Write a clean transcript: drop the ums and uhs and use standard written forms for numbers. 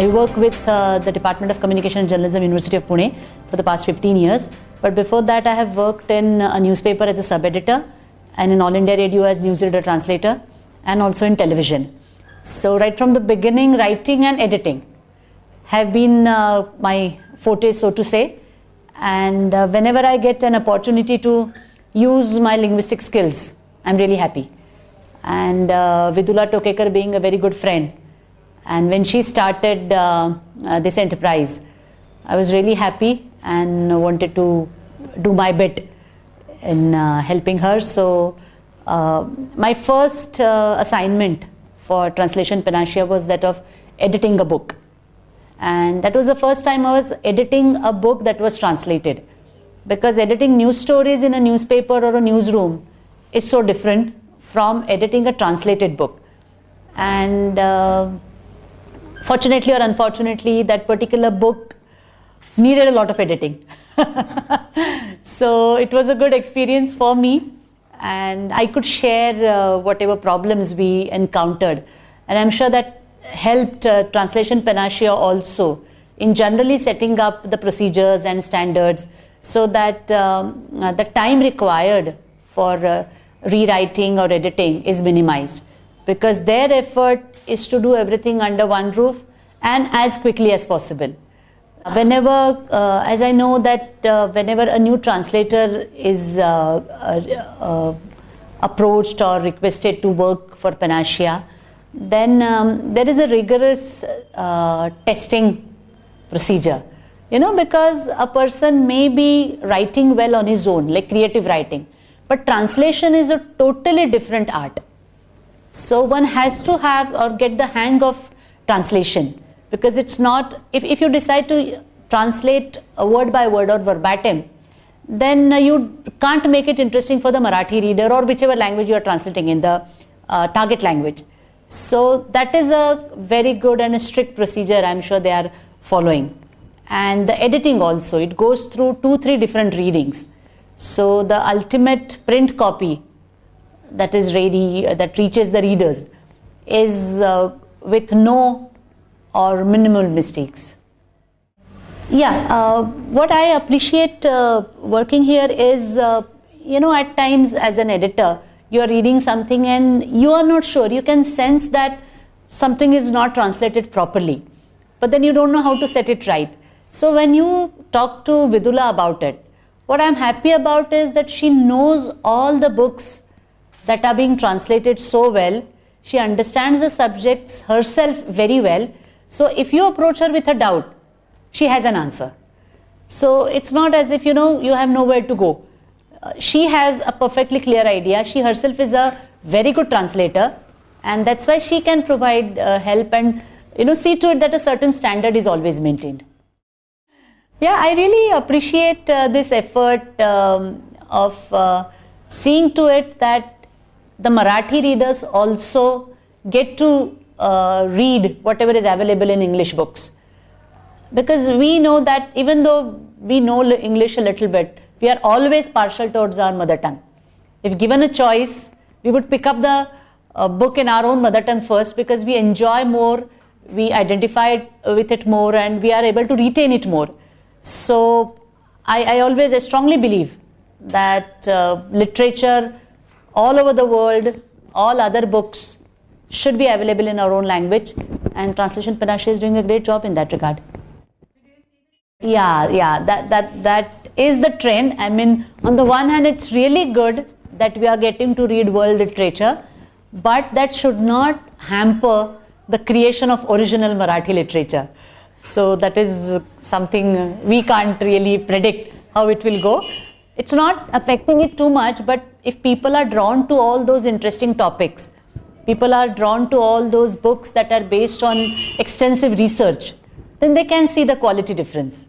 I work with the Department of Communication and Journalism, University of Pune for the past 15 years. But before that, I have worked in a newspaper as a sub-editor and in All India Radio as newsreader translator and also in television. So right from the beginning, writing and editing have been my forte, so to say. And whenever I get an opportunity to use my linguistic skills, I'm really happy. And Vidula Tokekar being a very good friend, and when she started this enterprise, I was really happy and wanted to do my bit in helping her. So my first assignment for Translation Panacea was that of editing a book. And that was the first time I was editing a book that was translated. Because editing news stories in a newspaper or a newsroom is so different from editing a translated book. And fortunately or unfortunately, that particular book needed a lot of editing. So it was a good experience for me, and I could share whatever problems we encountered. And I'm sure that helped Translation Panacea also in generally setting up the procedures and standards so that the time required for rewriting or editing is minimized, because their effort is to do everything under one roof and as quickly as possible. Whenever, as I know that whenever a new translator is approached or requested to work for Panacea, then there is a rigorous testing procedure, because a person may be writing well on his own, like creative writing, but translation is a totally different art. So one has to have or get the hang of translation, because it's not, if you decide to translate a word by word or verbatim, then you can't make it interesting for the Marathi reader or whichever language you are translating in, the target language. So that is a very good and a strict procedure I'm sure they are following. And the editing also, it goes through 2-3 different readings. So the ultimate print copy that is ready, that reaches the readers, is with no or minimal mistakes. Yeah, what I appreciate working here is, at times as an editor, you are reading something and you are not sure. You can sense that something is not translated properly, but then you don't know how to set it right. So when you talk to Vidula about it, what I'm happy about is that she knows all the books that are being translated so well. She understands the subjects herself very well. So if you approach her with a doubt, she has an answer. So it's not as if, you have nowhere to go. She has a perfectly clear idea. She herself is a very good translator, and that's why she can provide help and see to it that a certain standard is always maintained. Yeah, I really appreciate this effort of seeing to it that the Marathi readers also get to read whatever is available in English books. Because we know that even though we know English a little bit, we are always partial towards our mother tongue. If given a choice, we would pick up the book in our own mother tongue first, because we enjoy more, we identify with it more, and we are able to retain it more. So I strongly believe that literature all over the world, all other books should be available in our own language, and Translation Panacea is doing a great job in that regard. Yeah, that is the trend. I mean, on the one hand, it's really good that we are getting to read world literature, but that should not hamper the creation of original Marathi literature. So that is something we can't really predict how it will go. It's not affecting it too much, but if people are drawn to all those interesting topics, people are drawn to all those books that are based on extensive research, then they can see the quality difference.